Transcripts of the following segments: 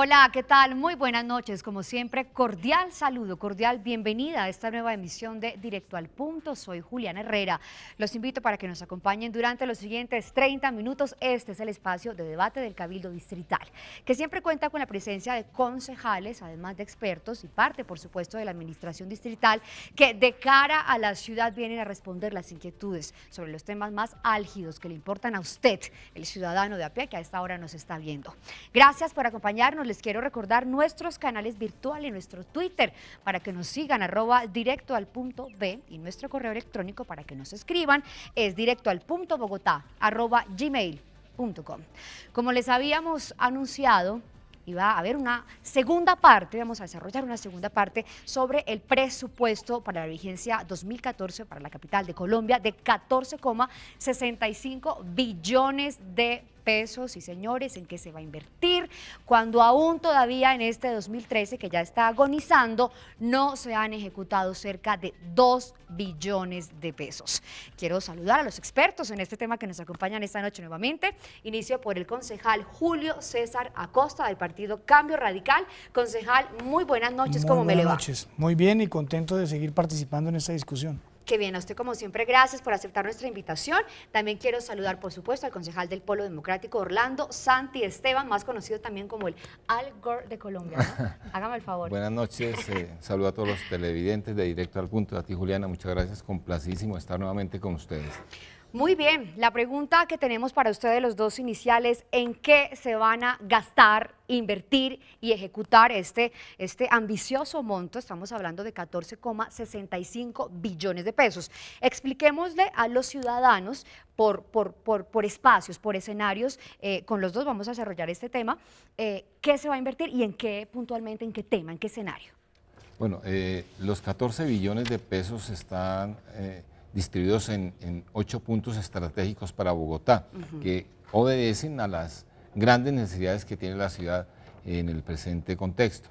Hola, ¿qué tal? Muy buenas noches. Como siempre, cordial saludo, cordial bienvenida a esta nueva emisión de Directo al Punto. Soy Juliana Herrera. Los invito para que nos acompañen durante los siguientes 30 minutos. Este es el espacio de debate del Cabildo Distrital, que siempre cuenta con la presencia de concejales, además de expertos y parte, por supuesto, de la administración distrital, que de cara a la ciudad vienen a responder las inquietudes sobre los temas más álgidos que le importan a usted, el ciudadano de a pie que a esta hora nos está viendo. Gracias por acompañarnos. Les quiero recordar nuestros canales virtuales, nuestro Twitter para que nos sigan, @directoalpunto.b, y nuestro correo electrónico para que nos escriban es directoalpunto.bogotá@gmail.com. Como les habíamos anunciado, iba a haber una segunda parte, vamos a desarrollar una segunda parte sobre el presupuesto para la vigencia 2014 para la capital de Colombia de 14,65 billones de pesos. Y señores, ¿en qué se va a invertir? Cuando aún todavía en este 2013, que ya está agonizando, no se han ejecutado cerca de 2 billones de pesos. Quiero saludar a los expertos en este tema que nos acompañan esta noche nuevamente. Inicio por el concejal Julio César Acosta del partido Cambio Radical. Concejal, muy buenas noches, ¿cómo me le va? Buenas noches, muy bien y contento de seguir participando en esta discusión. Qué bien, a usted como siempre, gracias por aceptar nuestra invitación. También quiero saludar, por supuesto, al concejal del Polo Democrático, Orlando Santi Esteban, más conocido también como el Al Gore de Colombia, ¿no? Hágame el favor. Buenas noches, saludo a todos los televidentes de Directo al Punto. A ti, Juliana, muchas gracias, complacidísimo estar nuevamente con ustedes. Muy bien, la pregunta que tenemos para ustedes los dos iniciales, ¿en qué se van a gastar, invertir y ejecutar este ambicioso monto? Estamos hablando de 14,65 billones de pesos. Expliquémosle a los ciudadanos por espacios, por escenarios, con los dos vamos a desarrollar este tema, qué se va a invertir y en qué puntualmente, en qué tema, en qué escenario. Bueno, los 14 billones de pesos están distribuidos en 8 puntos estratégicos para Bogotá, que obedecen a las grandes necesidades que tiene la ciudad en el presente contexto.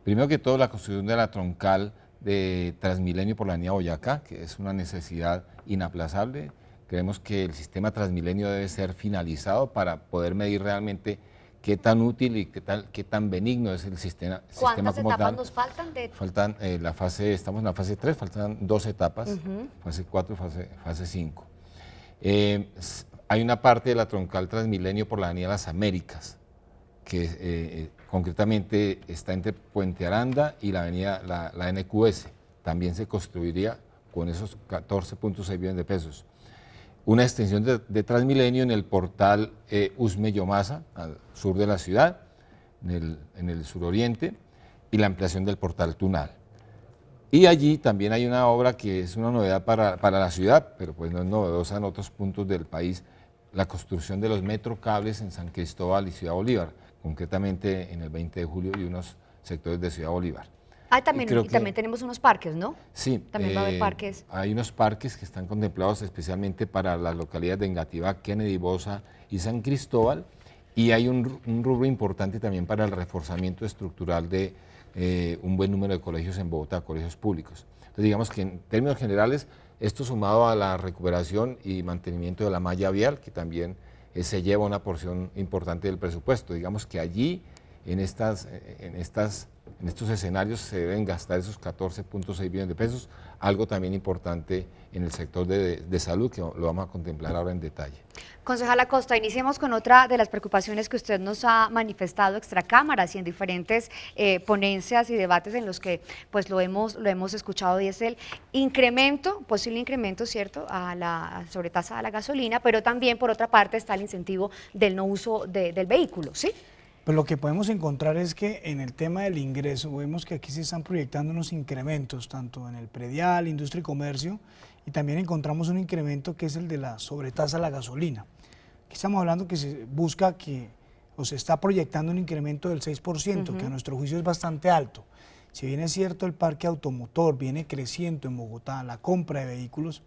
Primero que todo, la construcción de la troncal de Transmilenio por la avenida Boyacá, que es una necesidad inaplazable. Creemos que el sistema Transmilenio debe ser finalizado para poder medir realmente qué tan útil y qué tan benigno es el sistema como tal. ¿Cuántas etapas nos faltan? Faltan estamos en la fase 3, faltan 2 etapas, fase 4 y fase 5. Hay una parte de la troncal Transmilenio por la avenida Las Américas, que concretamente está entre Puente Aranda y la avenida la NQS. También se construiría con esos 14,6 billones de pesos. Una extensión de Transmilenio en el portal Usme Yomasa, al sur de la ciudad, en el suroriente, y la ampliación del portal Tunal. Y allí también hay una obra que es una novedad para la ciudad, pero pues no es novedosa en otros puntos del país, la construcción de los metrocables en San Cristóbal y Ciudad Bolívar, concretamente en el 20 de julio y unos sectores de Ciudad Bolívar. También tenemos unos parques, ¿no? Sí. También va a haber parques. Hay unos parques que están contemplados especialmente para las localidades de Engativá, Kennedy, Bosa y San Cristóbal, y hay un rubro importante también para el reforzamiento estructural de un buen número de colegios en Bogotá, colegios públicos. Entonces, digamos que en términos generales, esto sumado a la recuperación y mantenimiento de la malla vial, que también se lleva una porción importante del presupuesto. Digamos que allí, en estos escenarios se deben gastar esos 14,6 billones de pesos, algo también importante en el sector de salud, que lo vamos a contemplar ahora en detalle. Concejal Acosta, iniciemos con otra de las preocupaciones que usted nos ha manifestado extracámaras y en diferentes ponencias y debates en los que pues lo hemos escuchado, y es el posible incremento, ¿cierto?, a la sobretasa de la gasolina, pero también por otra parte está el incentivo del no uso del vehículo, ¿sí? Pues lo que podemos encontrar es que en el tema del ingreso vemos que aquí se están proyectando unos incrementos tanto en el predial, industria y comercio, y también encontramos un incremento que es el de la sobretasa a la gasolina. Aquí estamos hablando que se busca o se está proyectando un incremento del 6%, que a nuestro juicio es bastante alto. Si bien es cierto el parque automotor viene creciendo en Bogotá, la compra de vehículos,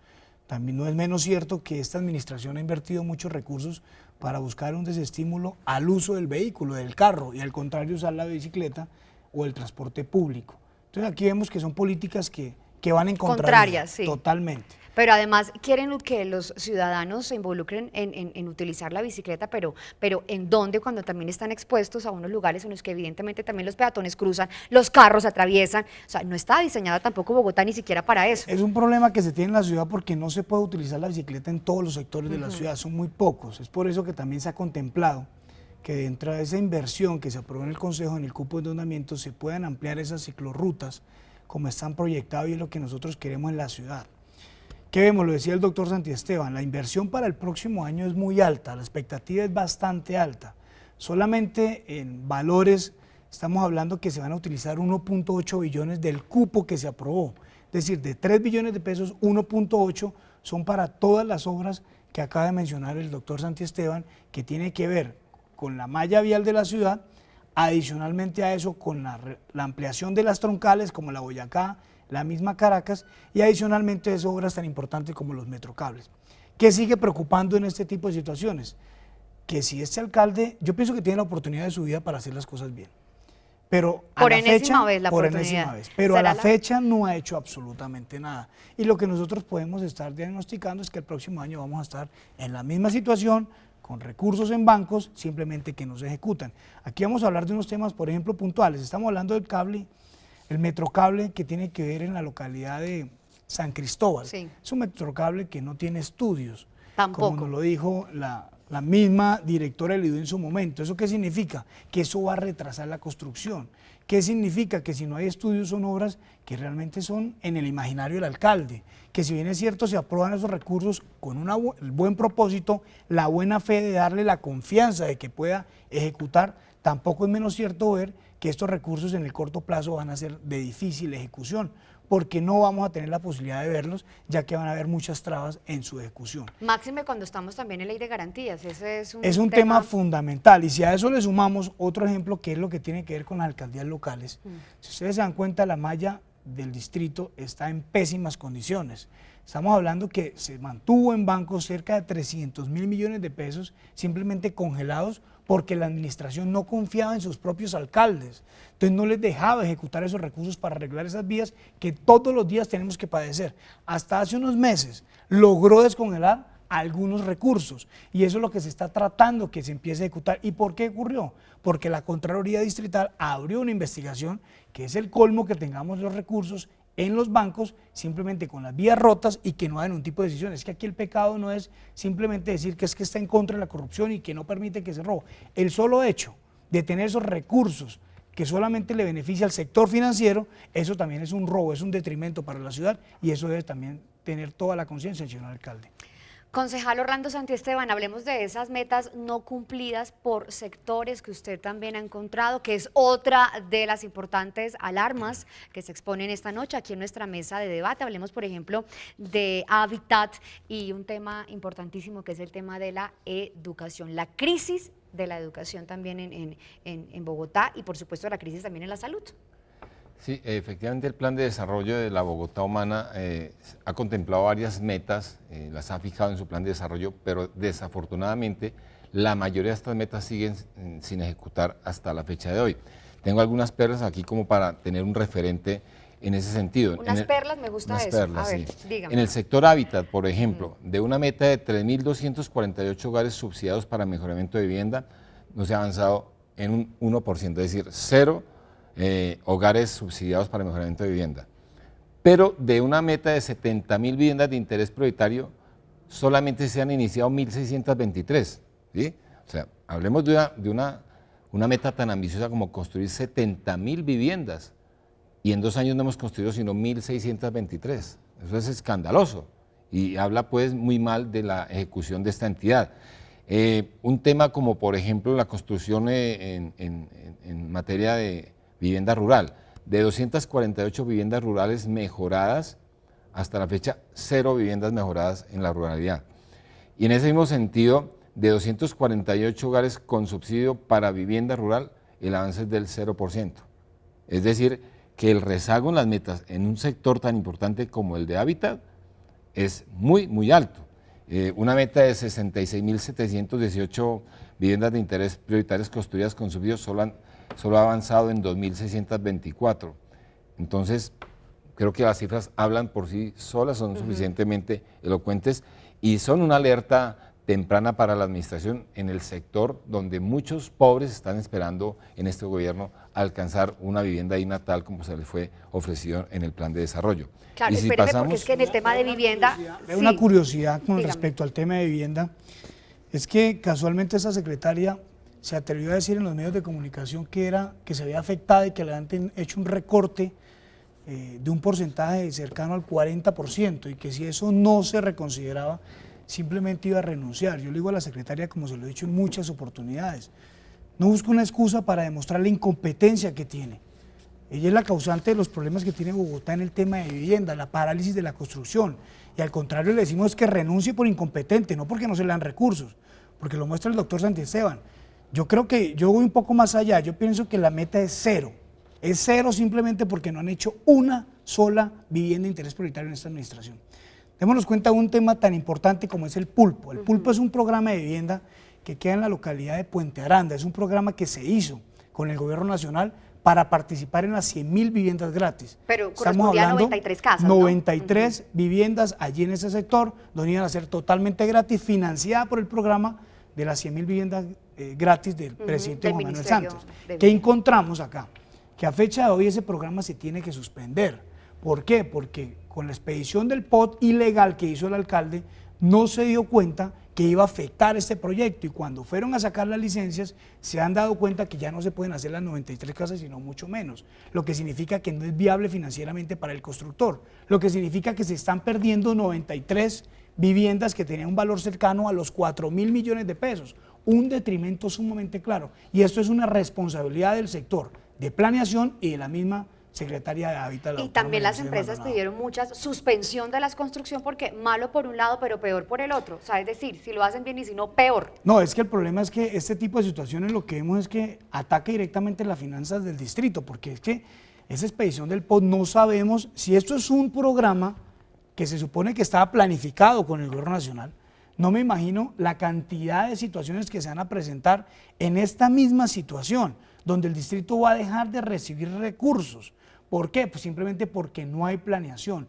también no es menos cierto que esta administración ha invertido muchos recursos para buscar un desestímulo al uso del vehículo, del carro, y al contrario usar la bicicleta o el transporte público. Entonces aquí vemos que son políticas que van en Contrarias, sí. Totalmente. Pero además quieren que los ciudadanos se involucren en utilizar la bicicleta, pero ¿en dónde? Cuando también están expuestos a unos lugares en los que evidentemente también los peatones cruzan, los carros atraviesan. O sea, no está diseñada tampoco Bogotá ni siquiera para eso. Es un problema que se tiene en la ciudad porque no se puede utilizar la bicicleta en todos los sectores de la ciudad, son muy pocos. Es por eso que también se ha contemplado que dentro de esa inversión que se aprobó en el Consejo, en el cupo de endeudamiento, se puedan ampliar esas ciclorrutas como están proyectadas y es lo que nosotros queremos en la ciudad. ¿Qué vemos? Lo decía el doctor Santiesteban, la inversión para el próximo año es muy alta, la expectativa es bastante alta. Solamente en valores estamos hablando que se van a utilizar 1.8 billones del cupo que se aprobó. Es decir, de 3 billones de pesos, 1.8 son para todas las obras que acaba de mencionar el doctor Santiesteban, que tiene que ver con la malla vial de la ciudad, adicionalmente a eso con la ampliación de las troncales como la Boyacá, la misma Caracas, y adicionalmente a eso obras tan importantes como los metrocables. ¿Qué sigue preocupando en este tipo de situaciones? Que si este alcalde, yo pienso que tiene la oportunidad de su vida para hacer las cosas bien, pero a la fecha, por enésima vez, pero a la fecha no ha hecho absolutamente nada. Y lo que nosotros podemos estar diagnosticando es que el próximo año vamos a estar en la misma situación, con recursos en bancos, simplemente que no se ejecutan. Aquí vamos a hablar de unos temas, por ejemplo, puntuales. Estamos hablando del cable, el metrocable que tiene que ver en la localidad de San Cristóbal. Sí. Es un metrocable que no tiene estudios. Tampoco. Como nos lo dijo la misma directora del IDU en su momento. ¿Eso qué significa? Que eso va a retrasar la construcción. ¿Qué significa? Que si no hay estudios son obras que realmente son en el imaginario del alcalde. Que si bien es cierto se aprueban esos recursos con el buen propósito, la buena fe de darle la confianza de que pueda ejecutar, tampoco es menos cierto ver que estos recursos en el corto plazo van a ser de difícil ejecución, porque no vamos a tener la posibilidad de verlos, ya que van a haber muchas trabas en su ejecución. Máxime cuando estamos también en ley de garantías, ese es un tema fundamental, y si a eso le sumamos otro ejemplo que es lo que tiene que ver con las alcaldías locales. Si ustedes se dan cuenta, la malla del distrito está en pésimas condiciones. Estamos hablando que se mantuvo en bancos cerca de 300.000 millones de pesos simplemente congelados porque la administración no confiaba en sus propios alcaldes. Entonces no les dejaba ejecutar esos recursos para arreglar esas vías que todos los días tenemos que padecer. Hasta hace unos meses logró descongelar algunos recursos y eso es lo que se está tratando que se empiece a ejecutar. ¿Y por qué ocurrió? Porque la Contraloría Distrital abrió una investigación que es el colmo que tengamos los recursos en los bancos simplemente con las vías rotas y que no hagan un tipo de decisión. Es que aquí el pecado no es simplemente decir que es que está en contra de la corrupción y que no permite que se robe. El solo hecho de tener esos recursos que solamente le beneficia al sector financiero, eso también es un robo, es un detrimento para la ciudad y eso debe también tener toda la conciencia del señor alcalde. Concejal Orlando Santiesteban, hablemos de esas metas no cumplidas por sectores que usted también ha encontrado, que es otra de las importantes alarmas que se exponen esta noche aquí en nuestra mesa de debate. Hablemos, por ejemplo, de hábitat y un tema importantísimo que es el tema de la educación, la crisis de la educación también en Bogotá y por supuesto la crisis también en la salud. Sí, efectivamente el plan de desarrollo de la Bogotá Humana ha contemplado varias metas, las ha fijado en su plan de desarrollo, pero desafortunadamente la mayoría de estas metas siguen sin ejecutar hasta la fecha de hoy. Tengo algunas perlas aquí como para tener un referente en ese sentido. Unas perlas, me gusta eso. Perlas, a ver, sí. dígame. En el sector hábitat, por ejemplo, de una meta de 3.248 hogares subsidiados para mejoramiento de vivienda, no se ha avanzado en un 1%, es decir, 0 hogares subsidiados para mejoramiento de vivienda. Pero de una meta de 70.000 viviendas de interés prioritario, solamente se han iniciado 1.623. ¿Sí? O sea, hablemos de una meta tan ambiciosa como construir 70.000 viviendas y en 2 años no hemos construido sino 1.623. Eso es escandaloso y habla pues muy mal de la ejecución de esta entidad. Un tema como por ejemplo la construcción en materia de vivienda rural, de 248 viviendas rurales mejoradas, hasta la fecha 0 viviendas mejoradas en la ruralidad. Y en ese mismo sentido, de 248 hogares con subsidio para vivienda rural, el avance es del 0%. Es decir, que el rezago en las metas en un sector tan importante como el de hábitat es muy, muy alto. Una meta de 66.718 viviendas de interés prioritarias construidas con subsidios solo ha avanzado en 2.624. Entonces, creo que las cifras hablan por sí solas, son suficientemente elocuentes y son una alerta temprana para la administración en el sector donde muchos pobres están esperando en este gobierno alcanzar una vivienda digna tal como se les fue ofrecido en el plan de desarrollo. Claro, y si espéreme, pasamos, porque es que en el tema de vivienda... Una sí. curiosidad con Dígame. respecto al tema de vivienda, es que casualmente esa secretaria se atrevió a decir en los medios de comunicación que se había afectado y que le habían hecho un recorte de un porcentaje cercano al 40% y que si eso no se reconsideraba, simplemente iba a renunciar. Yo le digo a la secretaria, como se lo he dicho en muchas oportunidades, no busca una excusa para demostrar la incompetencia que tiene. Ella es la causante de los problemas que tiene Bogotá en el tema de vivienda, la parálisis de la construcción. Y al contrario le decimos que renuncie por incompetente, no porque no se le dan recursos, porque lo muestra el doctor Santiesteban. Yo creo que yo voy un poco más allá, yo pienso que la meta es cero. Es cero simplemente porque no han hecho una sola vivienda de interés prioritario en esta administración. Démonos cuenta de un tema tan importante como es el Pulpo. El Pulpo es un programa de vivienda que queda en la localidad de Puente Aranda. Es un programa que se hizo con el gobierno nacional para participar en las 100.000 viviendas gratis. Pero correspondía a 93 casas, ¿no? 93 viviendas allí en ese sector, donde iban a ser totalmente gratis, financiada por el programa de las 100.000 viviendas gratis del presidente del Juan Manuel Ministerio Santos. de ¿Qué Vivienda. encontramos acá? Que a fecha de hoy ese programa se tiene que suspender. ¿Por qué? Porque con la expedición del POT ilegal que hizo el alcalde, no se dio cuenta que iba a afectar este proyecto y cuando fueron a sacar las licencias se han dado cuenta que ya no se pueden hacer las 93 casas sino mucho menos, lo que significa que no es viable financieramente para el constructor, lo que significa que se están perdiendo 93 viviendas que tenían un valor cercano a los 4.000 millones de pesos, un detrimento sumamente claro y esto es una responsabilidad del sector de planeación y de la misma Secretaría de Hábitat. Y también las empresas pidieron muchas suspensión de las construcción porque malo por un lado pero peor por el otro, o sea, es decir, si lo hacen bien y si no, peor. No, es que el problema es que este tipo de situaciones lo que vemos es que ataca directamente las finanzas del distrito, porque es que esa expedición del POT no sabemos si esto es un programa que se supone que estaba planificado con el gobierno nacional. No me imagino la cantidad de situaciones que se van a presentar en esta misma situación, donde el distrito va a dejar de recibir recursos. ¿Por qué? Pues simplemente porque no hay planeación.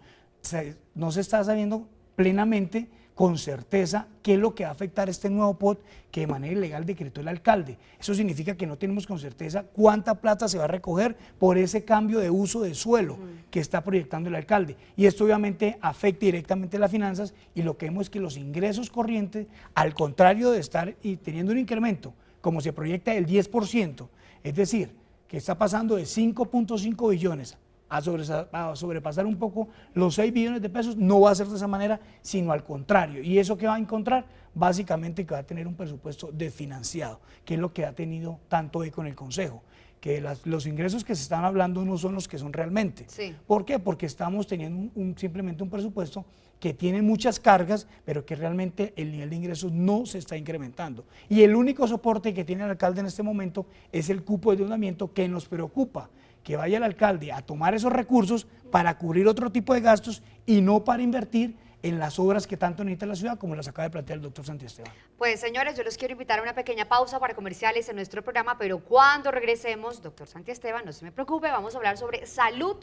No se está sabiendo plenamente, con certeza, qué es lo que va a afectar este nuevo POT que de manera ilegal decretó el alcalde. Eso significa que no tenemos con certeza cuánta plata se va a recoger por ese cambio de uso de suelo que está proyectando el alcalde. Y esto obviamente afecta directamente las finanzas y lo que vemos es que los ingresos corrientes, al contrario de estar teniendo un incremento, como se proyecta del 10%, es decir, que está pasando de 5.5 billones a sobrepasar un poco los 6 billones de pesos, no va a ser de esa manera, sino al contrario. ¿Y eso qué va a encontrar? Básicamente que va a tener un presupuesto desfinanciado, que es lo que ha tenido tanto eco en el Consejo, que los ingresos que se están hablando no son los que son realmente. Sí. ¿Por qué? Porque estamos teniendo simplemente un presupuesto que tiene muchas cargas, pero que realmente el nivel de ingresos no se está incrementando. Y el único soporte que tiene el alcalde en este momento es el cupo de endeudamiento que nos preocupa, que vaya el alcalde a tomar esos recursos para cubrir otro tipo de gastos y no para invertir en las obras que tanto necesita la ciudad, como las acaba de plantear el doctor Santiesteban. Pues señores, yo los quiero invitar a una pequeña pausa para comerciales en nuestro programa, pero cuando regresemos, doctor Santiesteban, no se me preocupe, vamos a hablar sobre salud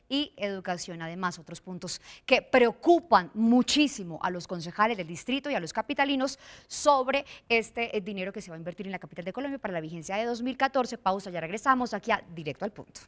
y educación, además otros puntos que preocupan muchísimo a los concejales del distrito y a los capitalinos sobre este dinero que se va a invertir en la capital de Colombia para la vigencia de 2014. Pausa, ya regresamos aquí a Directo al Punto.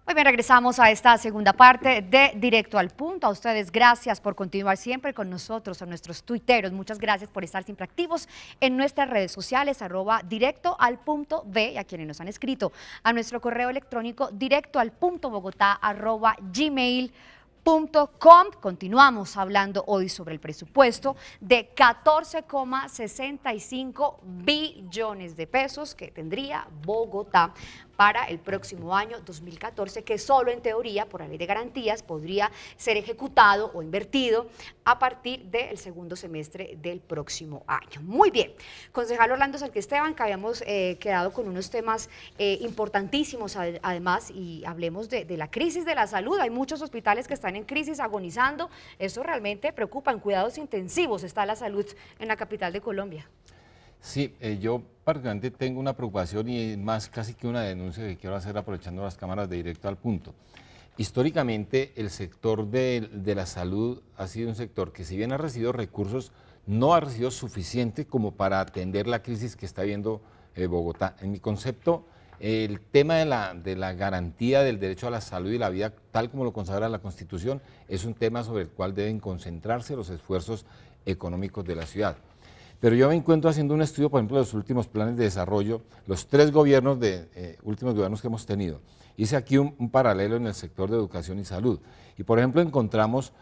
Muy bien, regresamos a esta segunda parte de Directo al Punto. A ustedes, gracias por continuar siempre con nosotros, a nuestros tuiteros. Muchas gracias por estar siempre activos en nuestras redes sociales, @directoalpunto_b, y a quienes nos han escrito a nuestro correo electrónico directoalpunto.bogotá@gmail.com. Continuamos hablando hoy sobre el presupuesto de 14,65 billones de pesos que tendría Bogotá para el próximo año 2014, que solo en teoría, por la ley de garantías, podría ser ejecutado o invertido a partir del segundo semestre del próximo año. Muy bien, concejal Orlando Santiesteban, que habíamos quedado con unos temas importantísimos además, y hablemos de la crisis de la salud. Hay muchos hospitales que están en crisis, agonizando. Eso realmente preocupa. En cuidados intensivos está la salud en la capital de Colombia. Sí, yo particularmente tengo una preocupación y más casi que una denuncia que quiero hacer aprovechando las cámaras de Directo al Punto. Históricamente el sector de la salud ha sido un sector que, si bien ha recibido recursos, no ha recibido suficiente como para atender la crisis que está viendo Bogotá. En mi concepto, el tema de la garantía del derecho a la salud y la vida, tal como lo consagra la Constitución, es un tema sobre el cual deben concentrarse los esfuerzos económicos de la ciudad. Pero yo me encuentro haciendo un estudio, por ejemplo, de los últimos planes de desarrollo, los 3 gobiernos últimos gobiernos que hemos tenido. Hice aquí un paralelo en el sector de educación y salud. Y, por ejemplo, encontramos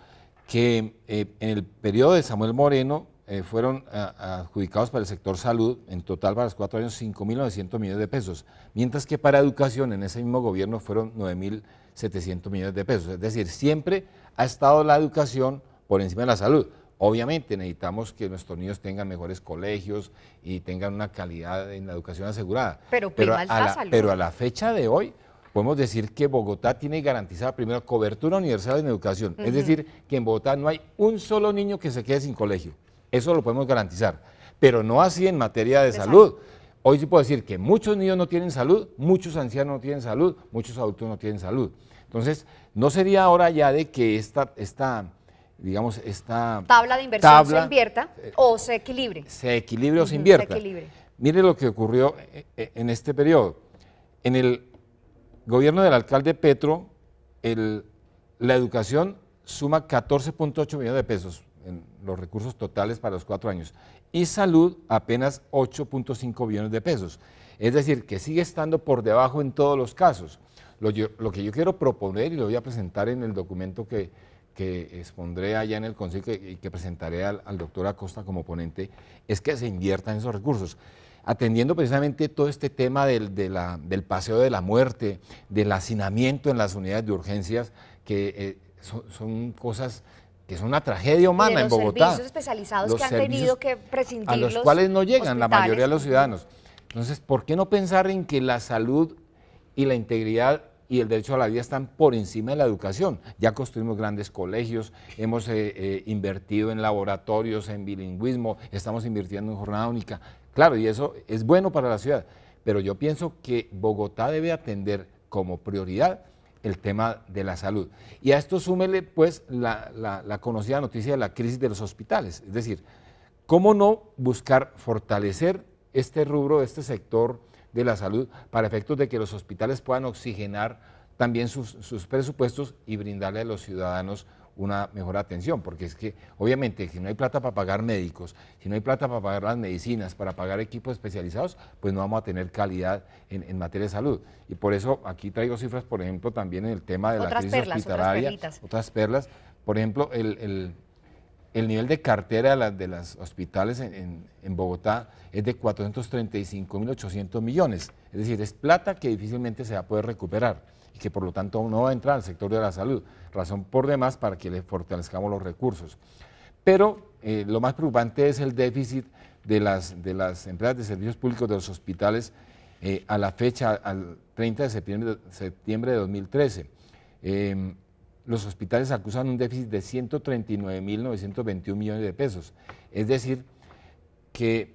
que en el periodo de Samuel Moreno fueron adjudicados para el sector salud, en total para los 4 años, 5.900 millones de pesos, mientras que para educación en ese mismo gobierno fueron 9.700 millones de pesos. Es decir, siempre ha estado la educación por encima de la salud. Obviamente necesitamos que nuestros niños tengan mejores colegios y tengan una calidad en la educación asegurada. Pero a la fecha de hoy podemos decir que Bogotá tiene garantizada primero cobertura universal en educación. Es decir, que en Bogotá no hay un solo niño que se quede sin colegio. Eso lo podemos garantizar. Pero no así en materia de salud. Hoy sí puedo decir que muchos niños no tienen salud, muchos ancianos no tienen salud, muchos adultos no tienen salud. Entonces, no sería hora ya de que esta tabla de inversión se invierta o se equilibre. Se equilibre o se invierta. Mire lo que ocurrió en este periodo. En el gobierno del alcalde Petro, la educación suma 14.8 millones de pesos en los recursos totales para los 4 años y salud apenas 8.5 billones de pesos. Es decir, que sigue estando por debajo en todos los casos. Lo que yo quiero proponer, y lo voy a presentar en el documento que expondré allá en el Consejo y que presentaré al doctor Acosta como ponente, es que se inviertan esos recursos, atendiendo precisamente todo este tema del paseo de la muerte, del hacinamiento en las unidades de urgencias, que son cosas que son una tragedia humana en Bogotá. Los servicios especializados que han tenido que prescindir, a los cuales no llegan la mayoría de los hospitales. ciudadanos. Entonces, ¿por qué no pensar en que la salud y la integridad y el derecho a la vida están por encima de la educación? Ya construimos grandes colegios, hemos invertido en laboratorios, en bilingüismo, estamos invirtiendo en jornada única. Claro, y eso es bueno para la ciudad, pero yo pienso que Bogotá debe atender como prioridad el tema de la salud. Y a esto súmele pues la conocida noticia de la crisis de los hospitales. Es decir, ¿cómo no buscar fortalecer este rubro, este sector de la salud, para efectos de que los hospitales puedan oxigenar también sus presupuestos y brindarle a los ciudadanos una mejor atención? Porque es que obviamente si no hay plata para pagar médicos, si no hay plata para pagar las medicinas, para pagar equipos especializados, pues no vamos a tener calidad en materia de salud. Y por eso aquí traigo cifras, por ejemplo, también en el tema de la crisis hospitalaria, otras perlas. Por ejemplo, el nivel de cartera de los hospitales en Bogotá es de 435.800 millones, es decir, es plata que difícilmente se va a poder recuperar y que por lo tanto no va a entrar al sector de la salud, razón por demás para que le fortalezcamos los recursos. Pero lo más preocupante es el déficit de las empresas de servicios públicos de los hospitales a la fecha, al 30 de septiembre de 2013. Los hospitales acusan un déficit de 139.921 millones de pesos. Es decir, que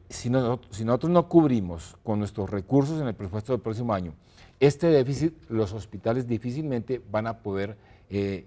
si nosotros no cubrimos con nuestros recursos en el presupuesto del próximo año este déficit, los hospitales difícilmente van a poder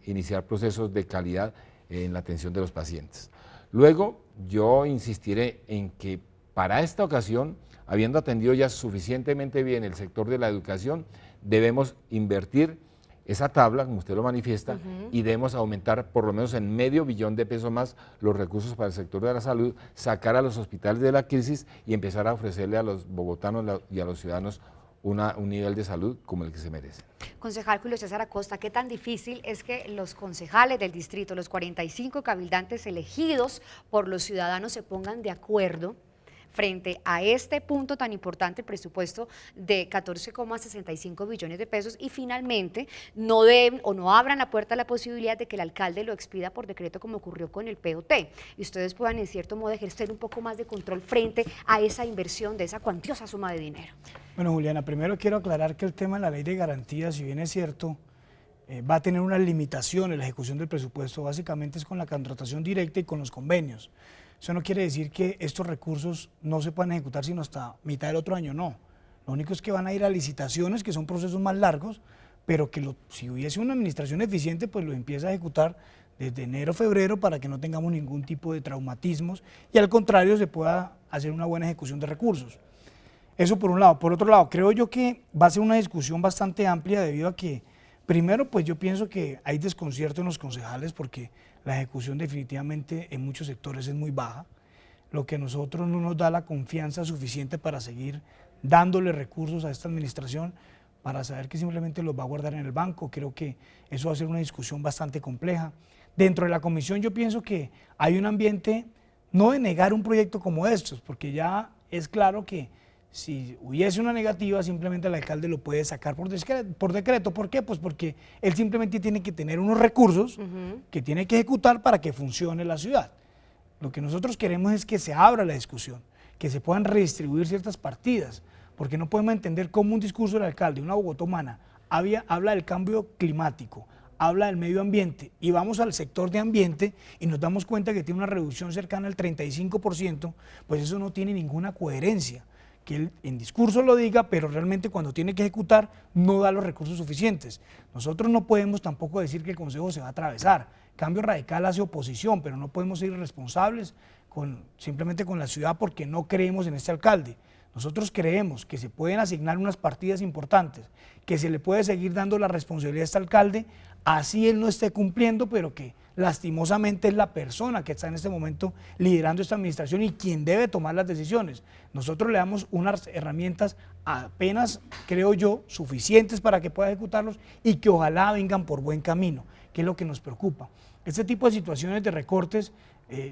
iniciar procesos de calidad en la atención de los pacientes. Luego, yo insistiré en que para esta ocasión, habiendo atendido ya suficientemente bien el sector de la educación, debemos invertir esa tabla, como usted lo manifiesta, y debemos aumentar por lo menos en $500 millones de pesos más los recursos para el sector de la salud, sacar a los hospitales de la crisis y empezar a ofrecerle a los bogotanos y a los ciudadanos un nivel de salud como el que se merece. Concejal Julio César Acosta, ¿qué tan difícil es que los concejales del distrito, los 45 cabildantes elegidos por los ciudadanos, se pongan de acuerdo frente a este punto tan importante, el presupuesto de 14,65 billones de pesos, y finalmente no den o no abran la puerta a la posibilidad de que el alcalde lo expida por decreto como ocurrió con el POT, y ustedes puedan en cierto modo ejercer un poco más de control frente a esa inversión de esa cuantiosa suma de dinero? Bueno, Juliana, primero quiero aclarar que el tema de la ley de garantías, si bien es cierto, va a tener unas limitaciones en la ejecución del presupuesto, básicamente es con la contratación directa y con los convenios. Eso no quiere decir que estos recursos no se puedan ejecutar sino hasta mitad del otro año, no. Lo único es que van a ir a licitaciones, que son procesos más largos, pero que si hubiese una administración eficiente, pues lo empieza a ejecutar desde enero, febrero, para que no tengamos ningún tipo de traumatismos y al contrario se pueda hacer una buena ejecución de recursos. Eso por un lado. Por otro lado, creo yo que va a ser una discusión bastante amplia debido a que, primero, pues yo pienso que hay desconcierto en los concejales porque la ejecución definitivamente en muchos sectores es muy baja, lo que a nosotros no nos da la confianza suficiente para seguir dándole recursos a esta administración para saber que simplemente los va a guardar en el banco. Creo que eso va a ser una discusión bastante compleja. Dentro de la comisión yo pienso que hay un ambiente no de negar un proyecto como estos, porque ya es claro que si hubiese una negativa, simplemente el alcalde lo puede sacar por decreto. ¿Por qué? Pues porque él simplemente tiene que tener unos recursos que tiene que ejecutar para que funcione la ciudad. Lo que nosotros queremos es que se abra la discusión, que se puedan redistribuir ciertas partidas, porque no podemos entender cómo un discurso del alcalde, una Bogotá humana, habla del cambio climático, habla del medio ambiente, y vamos al sector de ambiente y nos damos cuenta que tiene una reducción cercana al 35%, pues eso no tiene ninguna coherencia. Que él en discurso lo diga, pero realmente cuando tiene que ejecutar no da los recursos suficientes. Nosotros no podemos tampoco decir que el Consejo se va a atravesar. Cambio Radical hace oposición, pero no podemos ser irresponsables simplemente con la ciudad porque no creemos en este alcalde. Nosotros creemos que se pueden asignar unas partidas importantes, que se le puede seguir dando la responsabilidad a este alcalde, así él no esté cumpliendo, pero que lastimosamente es la persona que está en este momento liderando esta administración y quien debe tomar las decisiones. Nosotros le damos unas herramientas apenas, creo yo, suficientes para que pueda ejecutarlos y que ojalá vengan por buen camino, que es lo que nos preocupa. Este tipo de situaciones de recortes,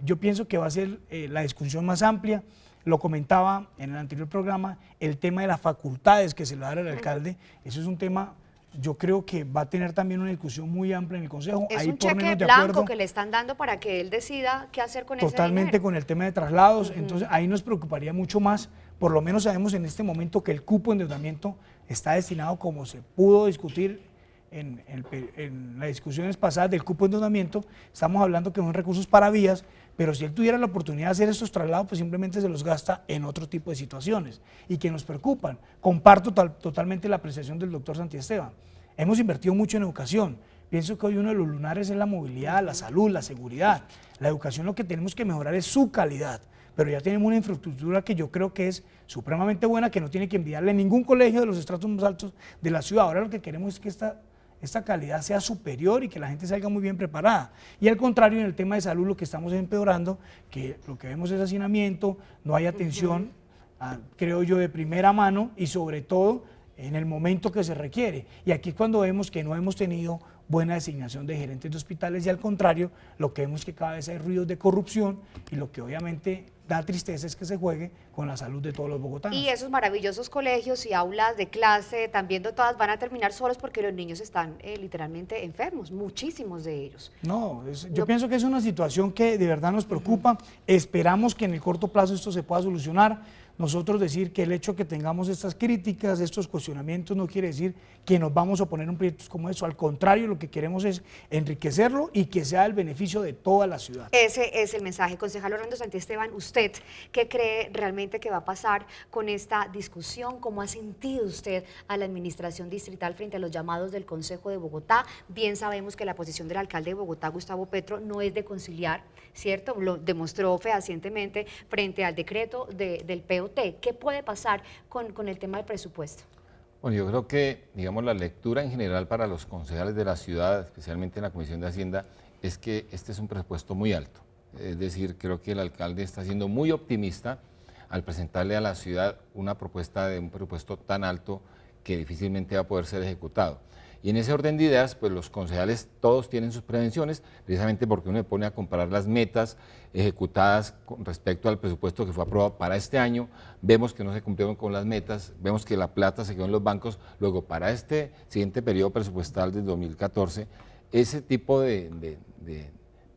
yo pienso que va a ser la discusión más amplia. Lo comentaba en el anterior programa, el tema de las facultades que se le da al alcalde, eso es un tema, yo creo que va a tener también una discusión muy amplia en el Consejo. Es ahí un por cheque menos de blanco acuerdo, que le están dando para que él decida qué hacer con ese dinero. totalmente con el tema de traslados, entonces ahí nos preocuparía mucho más. Por lo menos sabemos en este momento que el cupo de endeudamiento está destinado, como se pudo discutir en las discusiones pasadas del cupo de endeudamiento, estamos hablando que son recursos para vías, pero si él tuviera la oportunidad de hacer estos traslados, pues simplemente se los gasta en otro tipo de situaciones y que nos preocupan. Comparto totalmente la apreciación del doctor Santiesteban. Hemos invertido mucho en educación. Pienso que hoy uno de los lunares es la movilidad, la salud, la seguridad. La educación, lo que tenemos que mejorar es su calidad, pero ya tenemos una infraestructura que yo creo que es supremamente buena, que no tiene que envidiarle ningún colegio de los estratos más altos de la ciudad. Ahora lo que queremos es que esta calidad sea superior y que la gente salga muy bien preparada. Y al contrario, en el tema de salud lo que estamos empeorando, que lo que vemos es hacinamiento, no hay atención, creo yo, de primera mano y sobre todo en el momento que se requiere. Y aquí es cuando vemos que no hemos tenido buena designación de gerentes de hospitales y al contrario, lo que vemos es que cada vez hay ruidos de corrupción y lo que obviamente da tristeza es que se juegue con la salud de todos los bogotanos. Y esos maravillosos colegios y aulas de clase, también dotadas, van a terminar solos porque los niños están literalmente enfermos, muchísimos de ellos. No, yo pienso que es una situación que de verdad nos preocupa. Esperamos que en el corto plazo esto se pueda solucionar. Nosotros decir que el hecho que tengamos estas críticas, estos cuestionamientos, no quiere decir que nos vamos a oponer a un proyecto como eso. Al contrario, lo que queremos es enriquecerlo y que sea el beneficio de toda la ciudad. Ese es el mensaje. Concejal Orlando Santiesteban, ¿usted qué cree realmente que va a pasar con esta discusión? ¿Cómo ha sentido usted a la administración distrital frente a los llamados del Consejo de Bogotá? Bien sabemos que la posición del alcalde de Bogotá, Gustavo Petro, no es de conciliar, ¿cierto? Lo demostró fehacientemente frente al decreto del POT. ¿Qué puede pasar con el tema del presupuesto? Bueno, yo creo que, digamos, la lectura en general para los concejales de la ciudad, especialmente en la Comisión de Hacienda, es que este es un presupuesto muy alto. Es decir, creo que el alcalde está siendo muy optimista al presentarle a la ciudad una propuesta de un presupuesto tan alto que difícilmente va a poder ser ejecutado. Y en ese orden de ideas, pues los concejales todos tienen sus prevenciones, precisamente porque uno se pone a comparar las metas ejecutadas con respecto al presupuesto que fue aprobado para este año, vemos que no se cumplieron con las metas, vemos que la plata se quedó en los bancos, luego para este siguiente periodo presupuestal del 2014, ese tipo de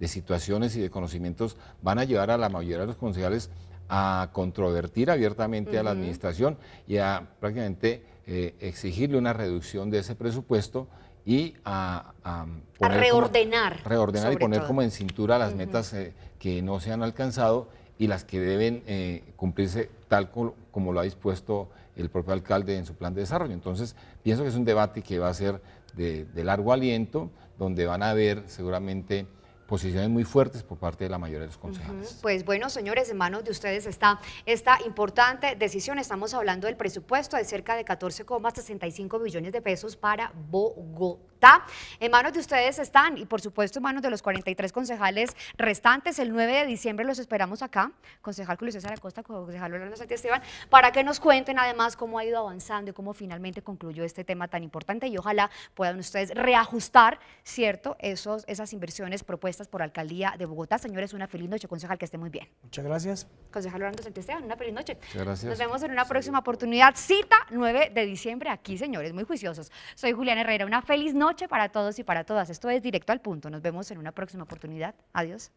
situaciones y de conocimientos van a llevar a la mayoría de los concejales a controvertir abiertamente a la administración y a prácticamente exigirle una reducción de ese presupuesto y a reordenar. Reordenar y poner todo como en cintura las metas que no se han alcanzado y las que deben cumplirse tal como lo ha dispuesto el propio alcalde en su plan de desarrollo. Entonces, pienso que es un debate que va a ser de largo aliento, donde van a haber seguramente posiciones muy fuertes por parte de la mayoría de los concejales. Pues bueno, señores, en manos de ustedes está esta importante decisión. Estamos hablando del presupuesto de cerca de 14,65 billones de pesos para Bogotá. En manos de ustedes están, y por supuesto en manos de los 43 concejales restantes. El 9 de diciembre los esperamos acá, concejal Julio César Acosta, concejal Orlando Santiesteban, para que nos cuenten además cómo ha ido avanzando y cómo finalmente concluyó este tema tan importante, y ojalá puedan ustedes reajustar, ¿cierto?, esas inversiones propuestas por Alcaldía de Bogotá. Señores, una feliz noche, concejal, que esté muy bien. Muchas gracias. Concejal Orlando Santiesteban, una feliz noche. Muchas gracias. Nos vemos en una próxima oportunidad. Cita 9 de diciembre aquí, señores, muy juiciosos. Soy Juliana Herrera, una feliz noche para todos y para todas. Esto es Directo al Punto. Nos vemos en una próxima oportunidad. Adiós.